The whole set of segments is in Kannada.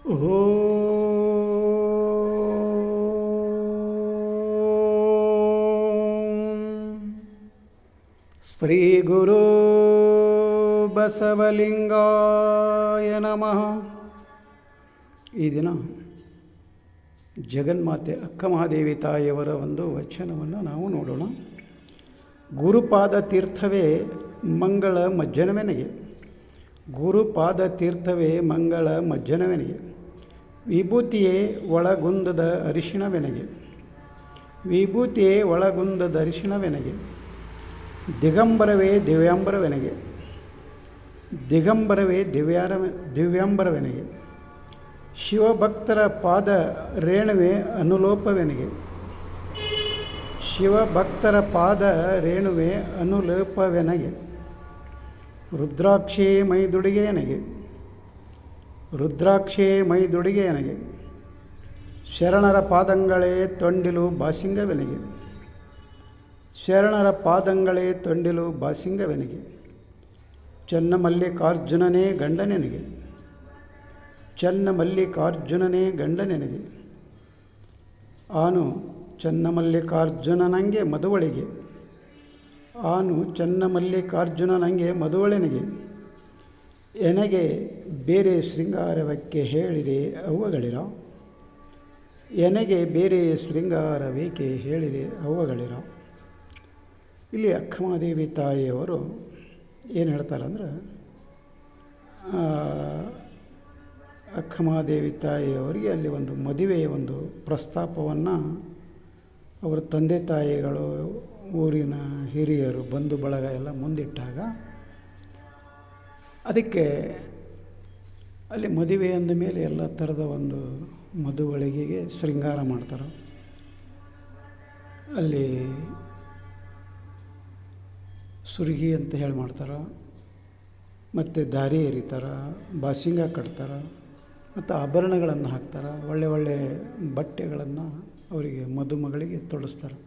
ಶ್ರೀ ಗುರು ಬಸವಲಿಂಗಾಯ ನಮಃ. ಈ ದಿನ ಜಗನ್ಮಾತೆ ಅಕ್ಕ ಮಹಾದೇವಿ ತಾಯಿಯವರ ಒಂದು ವಚನವನ್ನು ನಾವು ನೋಡೋಣ. ಗುರುಪಾದ ತೀರ್ಥವೇ ಮಂಗಳ ಮಜ್ಜನವೆನಗೆ, ಗುರುಪಾದ ತೀರ್ಥವೇ ಮಂಗಳ ಮಜ್ಜನವೆನಗೆ, ವಿಭೂತಿಯೇ ಒಳಗುಂದದ ಅರಿಶಿಣವೆನಗೆ, ವಿಭೂತಿಯೇ ಒಳಗುಂದದ ಅರಿಶಿಣವೆನಗೆ, ದಿಗಂಬರವೇ ದಿವ್ಯಾಂಬರವೆನಗೆ, ದಿಗಂಬರವೇ ದಿವ್ಯಾಂಬರವೆನಗೆ, ಶಿವಭಕ್ತರ ಪಾದ ರೇಣುವೆ ಅನುಲೋಪವೆನಗೆ, ಶಿವಭಕ್ತರ ಪಾದ ರೇಣುವೆ ಅನುಲೋಪವೆನಗೆ, ರುದ್ರಾಕ್ಷೇ ಮೈದುಡಿಗೆಯನಗೆ, ರುದ್ರಾಕ್ಷೇ ಮೈದುಡಿಗೆಯನಗೆ, ಶರಣರ ಪಾದಂಗಳೇ ತೊಂಡಿಲು ಬಾಸಿಂಗವೆನಗೆ, ಶರಣರ ಪಾದಂಗಳೇ ತೊಂಡಿಲು ಬಾಸಿಂಗವೆನಗೆ, ಚನ್ನಮಲ್ಲಿಕಾರ್ಜುನನೇ ಗಂಡನೆನಗೆ, ಚನ್ನಮಲ್ಲಿಕಾರ್ಜುನನೇ ಗಂಡನೆನಗೆ, ಆನು ಚನ್ನಮಲ್ಲಿಕಾರ್ಜುನನಂಗೆ ಮದುವಳಿಗೆ, ಆನು ಚನ್ನಮಲ್ಲಿಕಾರ್ಜುನನಂಗೆ ಮದುವಳೆನಗೆ, ಎನಗೆ ಬೇರೆ ಶೃಂಗಾರವಕ್ಕೆ ಹೇಳಿರೆ ಅವ್ವಗಳಿರ, ಎನಗೆ ಬೇರೆ ಶೃಂಗಾರವೇಕೆ ಹೇಳಿರೆ ಅವ್ವಗಳಿರ. ಇಲ್ಲಿ ಅಕ್ಕ ಮಹಾದೇವಿ ತಾಯಿಯವರು ಏನು ಹೇಳ್ತಾರಂದ್ರೆ, ಅಕ್ಕ ಮಹಾದೇವಿ ತಾಯಿಯವರಿಗೆ ಅಲ್ಲಿ ಒಂದು ಮದುವೆಯ ಒಂದು ಪ್ರಸ್ತಾಪವನ್ನು ಅವರ ತಂದೆ ತಾಯಿಗಳು, ಊರಿನ ಹಿರಿಯರು, ಬಂಧು ಬಳಗ ಎಲ್ಲ ಮುಂದಿಟ್ಟಾಗ ಅದಕ್ಕೆ ಅಲ್ಲಿ ಮದುವೆ ಅಂದ ಮೇಲೆ ಎಲ್ಲ ಥರದ ಒಂದು ಮದುವಳಿಗೆಗೆ ಶೃಂಗಾರ ಮಾಡ್ತಾರೆ. ಅಲ್ಲಿ ಸುರ್ಗಿ ಅಂತ ಹೇಳಿ ಮಾಡ್ತಾರೆ, ಮತ್ತು ದಾರಿ ಎರಿತಾರೆ, ಬಾಸಿಂಗ ಕಟ್ತಾರೆ, ಮತ್ತು ಆಭರಣಗಳನ್ನು ಹಾಕ್ತಾರೆ, ಒಳ್ಳೆ ಬಟ್ಟೆಗಳನ್ನು ಅವರಿಗೆ ಮದುಮಗಳಿಗೆ ತೊಡಿಸ್ತಾರೆ.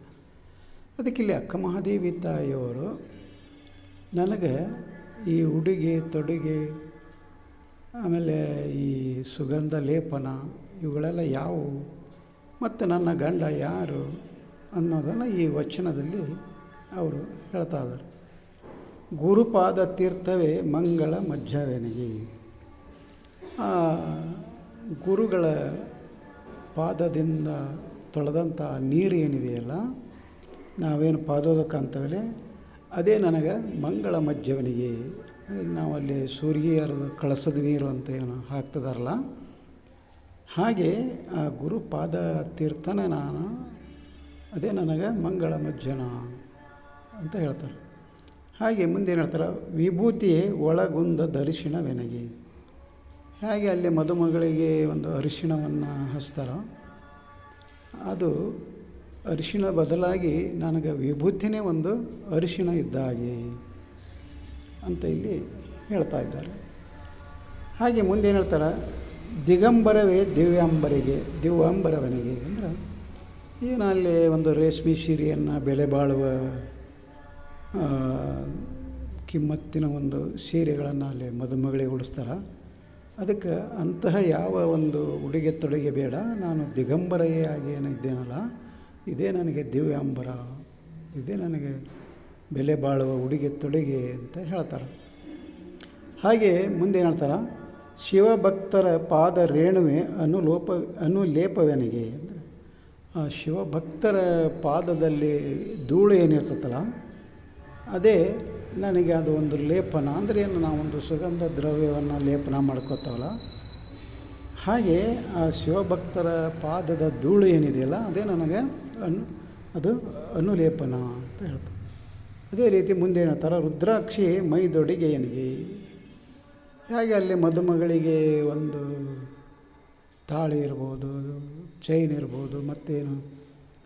ಅದಕ್ಕೆ ಇಲ್ಲಿ ಅಕ್ಕ ಮಹಾದೇವಿ ತಾಯಿಯವರು ನನಗೆ ಈ ಉಡುಗೆ ತೊಡುಗೆ ಆಮೇಲೆ ಈ ಸುಗಂಧ ಲೇಪನ ಇವುಗಳೆಲ್ಲ ಯಾವುವು ಮತ್ತು ನನ್ನ ಗಂಡ ಯಾರು ಅನ್ನೋದನ್ನು ಈ ವಚನದಲ್ಲಿ ಅವರು ಹೇಳ್ತಾ ಇದ್ದಾರೆ. ಗುರುಪಾದ ತೀರ್ಥವೇ ಮಂಗಳ ಮಜ್ಜವೆನಗೆ, ಗುರುಗಳ ಪಾದದಿಂದ ತೊಳೆದಂಥ ನೀರು ಏನಿದೆಯಲ್ಲ, ನಾವೇನು ಪಾದೋದಕ ಅಂತವೇ ಅದೇ ನನಗೆ ಮಂಗಳ ಮಜ್ಜವನಿಗೆ. ನಾವಲ್ಲಿ ಸೂರ್ಯರ ಕಳಸದ ನೀರು ಅಂತ ಏನು ಹಾಕ್ತಿದಾರಲ್ಲ, ಹಾಗೆ ಆ ಗುರುಪಾದ ತೀರ್ಥನ ನಾನು ಅದೇ ನನಗೆ ಮಂಗಳ ಮಜ್ಜನ ಅಂತ ಹೇಳ್ತಾರೆ. ಹಾಗೆ ಮುಂದೇನು ಹೇಳ್ತಾರೆ, ವಿಭೂತಿಯೇ ಒಳಗುಂದದ ಅರಿಶಿಣವೆನಗೆ. ಹೇಗೆ ಅಲ್ಲಿ ಮದುಮಗಳಿಗೆ ಒಂದು ಅರಿಶಿಣವನ್ನು ಹಚ್ತಾರೋ, ಅದು ಅರಿಶಿಣ ಬದಲಾಗಿ ನನಗೆ ವಿಭೂತಿನೇ ಒಂದು ಅರಿಶಿಣ ಇದ್ದ ಹಾಗೆ ಅಂತ ಇಲ್ಲಿ ಹೇಳ್ತಾ ಇದ್ದಾರೆ. ಹಾಗೆ ಮುಂದೇನು ಹೇಳ್ತಾರೆ, ದಿಗಂಬರವೇ ದಿವ್ಯಾಂಬರವನಿಗೆ ಅಂದರೆ ಏನು ಅಲ್ಲಿ ಒಂದು ರೇಷ್ಮೆ ಸೀರೆಯನ್ನು ಬೆಲೆ ಬಾಳುವ ಕಿಮ್ಮತ್ತಿನ ಒಂದು ಸೀರೆಗಳನ್ನು ಅಲ್ಲಿ ಮದುಮಗಳಿಗೆ ಉಡಿಸ್ತಾರೆ. ಅದಕ್ಕೆ ಅಂತಹ ಯಾವ ಒಂದು ಉಡುಗೆ ತೊಡುಗೆ ಬೇಡ, ನಾನು ದಿಗಂಬರೆಯಾಗಿ ಏನು ಇದ್ದೇನಲ್ಲ, ಇದೇ ನನಗೆ ದಿವ್ಯಾಂಬರ, ಇದೇ ನನಗೆ ಬೆಲೆ ಬಾಳುವ ಉಡುಗೆ ತೊಡುಗೆ ಅಂತ ಹೇಳ್ತಾರೆ. ಹಾಗೆ ಮುಂದೇನು ಹೇಳ್ತಾರೆ, ಶಿವಭಕ್ತರ ಪಾದ ರೇಣುವೆ ಅನುಲೇಪವೆನಗೆ ಅಂದರೆ ಆ ಶಿವಭಕ್ತರ ಪಾದದಲ್ಲಿ ಧೂಳು ಏನಿರ್ತದಲ್ಲ ಅದೇ ನನಗೆ ಅದು ಒಂದು ಲೇಪನ. ಅಂದರೆ ಏನು, ನಾವೊಂದು ಸುಗಂಧ ದ್ರವ್ಯವನ್ನು ಲೇಪನ ಮಾಡ್ಕೋತಾವಲ್ಲ, ಹಾಗೆ ಆ ಶಿವಭಕ್ತರ ಪಾದದ ಧೂಳು ಏನಿದೆಯಲ್ಲ ಅದೇ ನನಗೆ ಅದು ಅನುಲೇಪನ ಅಂತ ಹೇಳ್ತಾರೆ. ಅದೇ ರೀತಿ ಮುಂದೆ ಹೇಳ್ತಾರೆ, ರುದ್ರಾಕ್ಷಿ ಮೈದೊಡಿಗೆಯನಿಗೆ. ಹೇಗೆ ಅಲ್ಲಿ ಮದುಮಗಳಿಗೆ ಒಂದು ತಾಳಿ ಇರ್ಬೋದು, ಚೈನ್ ಇರ್ಬೋದು, ಮತ್ತೇನು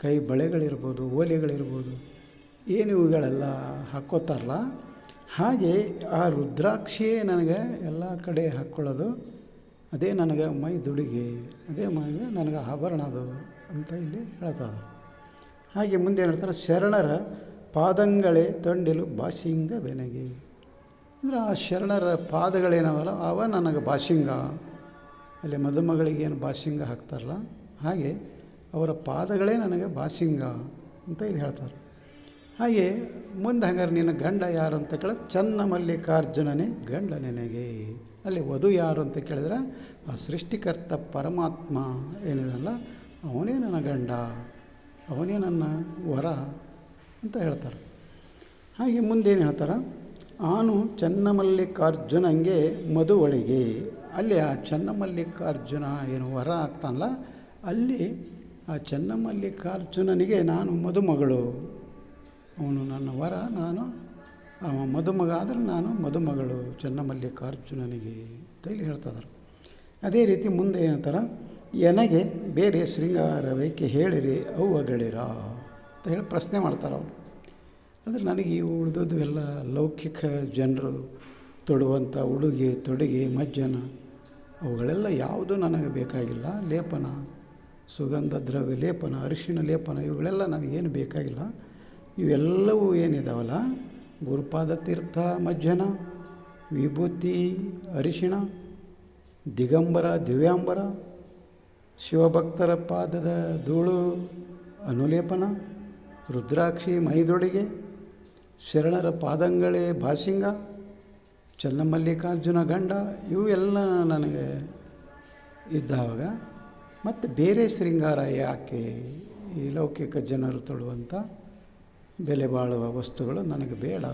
ಕೈ ಬಳೆಗಳಿರ್ಬೋದು, ಓಲೆಗಳಿರ್ಬೋದು, ಏನು ಇವುಗಳೆಲ್ಲ ಹಾಕ್ಕೋತಾರಲ್ಲ, ಹಾಗೆ ಆ ರುದ್ರಾಕ್ಷಿಯೇ ನನಗೆ ಎಲ್ಲ ಕಡೆ ಹಾಕ್ಕೊಳ್ಳೋದು, ಅದೇ ನನಗೆ ಮೈದುಡಿಗೆ, ಅದೇ ನನಗೆ ಆಭರಣ ಅದು ಅಂತ ಇಲ್ಲಿ ಹೇಳ್ತಾರೆ. ಹಾಗೆ ಮುಂದೆ ಹೇಳ್ತಾರೆ, ಶರಣರ ಪಾದಂಗಳೇ ತೊಂಡಿಲು ಬಾಸಿಂಗವೆನಗೆ. ಅಂದರೆ ಆ ಶರಣರ ಪಾದಗಳೇನವಲ್ಲ ಅವ ನನಗೆ ಬಾಸಿಂಗ ಅಲ್ಲಿ ಮದುಮಗಳಿಗೆ ಏನು ಬಾಸಿಂಗ ಹಾಕ್ತಾರಲ್ಲ ಹಾಗೆ ಅವರ ಪಾದಗಳೇ ನನಗೆ ಬಾಸಿಂಗ ಅಂತ ಇಲ್ಲಿ ಹೇಳ್ತಾರೆ. ಹಾಗೆ ಮುಂದೆ ಹಂಗಾರೆ ನಿನ್ನ ಗಂಡ ಯಾರು ಅಂತ ಕೇಳಿದ್ರೆ ಚನ್ನಮಲ್ಲಿಕಾರ್ಜುನನೇ ಗಂಡ ನಿನಗೆ. ಅಲ್ಲಿ ವಧು ಯಾರು ಅಂತ ಕೇಳಿದ್ರೆ ಆ ಸೃಷ್ಟಿಕರ್ತ ಪರಮಾತ್ಮ ಏನಿದಲ್ಲ ಅವನೇ ನನ್ನ ಗಂಡ, ಅವನೇ ನನ್ನ ವರ ಅಂತ ಹೇಳ್ತಾರೆ. ಹಾಗೆ ಮುಂದೇನು ಹೇಳ್ತಾರೆ, ಆನು ಚನ್ನಮಲ್ಲಿಕಾರ್ಜುನಂಗೆ ಮದುವಳಿಗೆ. ಅಲ್ಲಿ ಆ ಚನ್ನಮಲ್ಲಿಕಾರ್ಜುನ ಏನು ವರ ಆಗ್ತಾನಲ್ಲ ಅಲ್ಲಿ ಆ ಚನ್ನಮಲ್ಲಿಕಾರ್ಜುನನಿಗೆ ನಾನು ಮದುಮಗಳು, ಅವನು ನನ್ನ ವರ, ನಾನು ಅವ ಮದುಮಗ ಆದರೆ ನಾನು ಮದುಮಗಳು ಚನ್ನಮಲ್ಲಿಕಾರ್ಜುನನಿಗೆ ಅಂತ ಇಲ್ಲಿ ಹೇಳ್ತಿದ್ದಾರೆ. ಅದೇ ರೀತಿ ಮುಂದೆ ಏನಂತಾರೆ, ಎನಗೆ ಬೇರೆ ಶೃಂಗಾರವೇಕೆ ಹೇಳಿರಿ ಅವ್ವಗಳಿರ ಅಂತ ಹೇಳಿ ಪ್ರಶ್ನೆ ಮಾಡ್ತಾರೆ ಅವರು. ಅಂದರೆ ನನಗೆ ಈ ಉಳಿದದ್ದು ಎಲ್ಲ ಲೌಕಿಕ ಜನರು ತೊಡುವಂಥ ಉಡುಗೆ ತೊಡುಗೆ ಮಜ್ಜನ ಅವುಗಳೆಲ್ಲ ಯಾವುದೂ ನನಗೆ ಬೇಕಾಗಿಲ್ಲ. ಲೇಪನ, ಸುಗಂಧ ದ್ರವ್ಯ ಲೇಪನ, ಅರಿಶಿಣ ಲೇಪನ ಇವುಗಳೆಲ್ಲ ನನಗೇನು ಬೇಕಾಗಿಲ್ಲ. ಇವೆಲ್ಲವೂ ಏನಿದಾವಲ್ಲ ಗುರುಪಾದ ತೀರ್ಥ ಮಜ್ಜನ, ವಿಭೂತಿ, ಅರಿಶಿಣ, ದಿಗಂಬರ ದಿವ್ಯಾಂಬರ, ಶಿವಭಕ್ತರ ಪಾದದ ಧೂಳು ಅನುಲೇಪನ, ರುದ್ರಾಕ್ಷಿ ಮೈದೊಡಿಗೆ, ಶರಣರ ಪಾದಂಗಳೇ ಬಾಸಿಂಗ, ಚನ್ನಮಲ್ಲಿಕಾರ್ಜುನ ಗಂಡ, ಇವು ಎಲ್ಲ ನನಗೆ ಇದ್ದಾವಾಗ ಮತ್ತು ಬೇರೆ ಶೃಂಗಾರ ಯಾಕೆ? ಈ ಲೌಕಿಕ ಜನರು ತೊಡುವಂಥ ಬೆಲೆ ಬಾಳುವ ವಸ್ತುಗಳು ನನಗೆ ಬೇಡ,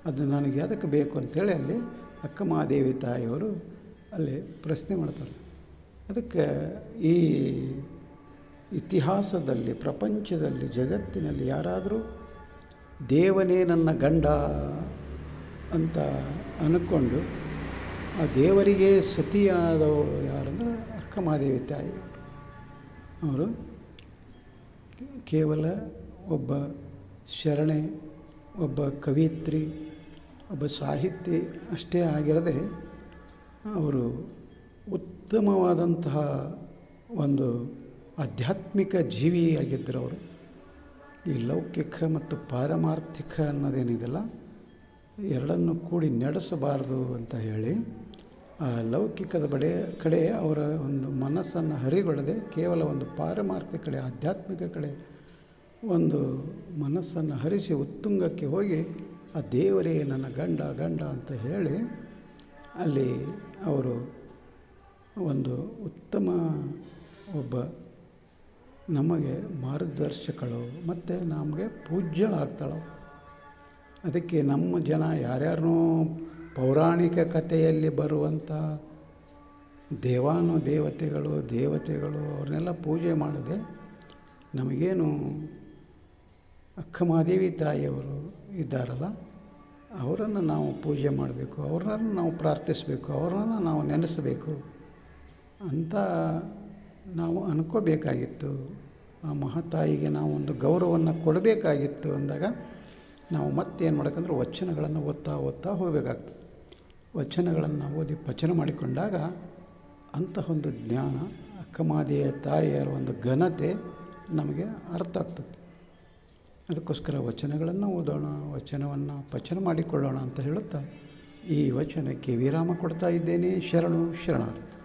ಅದು ನನಗೆ ಅದಕ್ಕೆ ಬೇಕು ಅಂಥೇಳಿ ಅಲ್ಲಿ ಅಕ್ಕಮಹಾದೇವಿ ತಾಯಿಯವರು ಅಲ್ಲಿ ಪ್ರಶ್ನೆ ಮಾಡ್ತಾರೆ. ಅದಕ್ಕೆ ಈ ಇತಿಹಾಸದಲ್ಲಿ, ಪ್ರಪಂಚದಲ್ಲಿ, ಜಗತ್ತಿನಲ್ಲಿ ಯಾರಾದರೂ ದೇವನೇ ನನ್ನ ಗಂಡ ಅಂತ ಅಂದ್ಕೊಂಡು ಆ ದೇವರಿಗೆ ಸತಿಯಾದವರು ಯಾರಂದ್ರೆ ಅಕ್ಕಮಹಾದೇವಿ ತಾಯಿ. ಅವರು ಕೇವಲ ಒಬ್ಬ ಶರಣೆ, ಒಬ್ಬ ಕವಿಯತ್ರಿ, ಒಬ್ಬ ಸಾಹಿತಿ ಅಷ್ಟೇ ಆಗಿರದೆ ಅವರು ಉತ್ತಮವಾದಂತಹ ಒಂದು ಆಧ್ಯಾತ್ಮಿಕ ಜೀವಿಯಾಗಿದ್ದರು. ಅವರು ಈ ಲೌಕಿಕ ಮತ್ತು ಪಾರಮಾರ್ಥಿಕ ಅನ್ನೋದೇನಿದೆಯಲ್ಲ ಎರಡನ್ನು ಕೂಡಿ ನಡೆಸಬಾರ್ದು ಅಂತ ಹೇಳಿ ಆ ಲೌಕಿಕದ ಕಡೆ ಅವರ ಒಂದು ಮನಸ್ಸನ್ನು ಹರಿಗೊಳ್ಳದೆ ಕೇವಲ ಒಂದು ಪಾರಮಾರ್ಥಿಕ ಕಡೆ, ಆಧ್ಯಾತ್ಮಿಕ ಕಡೆ ಒಂದು ಮನಸ್ಸನ್ನು ಹರಿಸಿ ಉತ್ತುಂಗಕ್ಕೆ ಹೋಗಿ ಆ ದೇವರೇ ನನ್ನ ಗಂಡ ಗಂಡ ಅಂತ ಹೇಳಿ ಅಲ್ಲಿ ಅವರು ಒಂದು ಉತ್ತಮ ಒಬ್ಬ ನಮಗೆ ಮಾರ್ಗದರ್ಶಕಳು ಮತ್ತು ನಮಗೆ ಪೂಜ್ಯಳಾಗ್ತಾಳು. ಅದಕ್ಕೆ ನಮ್ಮ ಜನ ಯಾರ್ಯಾರನ್ನೂ ಪೌರಾಣಿಕ ಕಥೆಯಲ್ಲಿ ಬರುವಂಥ ದೇವತೆಗಳು ಅವ್ರನ್ನೆಲ್ಲ ಪೂಜೆ ಮಾಡದೆ ನಮಗೇನು ಅಕ್ಕಮಹಾದೇವಿ ತಾಯಿಯವರು ಇದ್ದಾರಲ್ಲ ಅವರನ್ನು ನಾವು ಪೂಜೆ ಮಾಡಬೇಕು, ಅವ್ರನ್ನ ನಾವು ಪ್ರಾರ್ಥಿಸಬೇಕು, ಅವ್ರನ್ನ ನಾವು ನೆನೆಸಬೇಕು ಅಂತ ನಾವು ಅನ್ಕೋಬೇಕಾಗಿತ್ತು. ಆ ಮಹಾತಾಯಿಗೆ ನಾವು ಒಂದು ಗೌರವವನ್ನು ಕೊಡಬೇಕಾಗಿತ್ತು ಅಂದಾಗ ನಾವು ಮತ್ತೇನು ಮಾಡೋಕ್ಕಂದ್ರೆ ವಚನಗಳನ್ನು ಓದ್ತಾ ಹೋಗಬೇಕಾಗ್ತದೆ. ವಚನಗಳನ್ನು ಓದಿ ಪಚನ ಮಾಡಿಕೊಂಡಾಗ ಅಂತಹೊಂದು ಜ್ಞಾನ, ಅಕ್ಕಮಹಾದೇವಿಯ ತಾಯಿಯರ ಒಂದು ಘನತೆ ನಮಗೆ ಅರ್ಥ ಆಗ್ತದೆ. ಅದಕ್ಕೋಸ್ಕರ ವಚನಗಳನ್ನು ಓದೋಣ, ವಚನವನ್ನು ಪಚನ ಮಾಡಿಕೊಳ್ಳೋಣ ಅಂತ ಹೇಳುತ್ತಾ ಈ ವಚನಕ್ಕೆ ವಿರಾಮ ಕೊಡ್ತಾ ಇದ್ದೇನೆ. ಶರಣು ಶರಣಾರ್ಥಿ.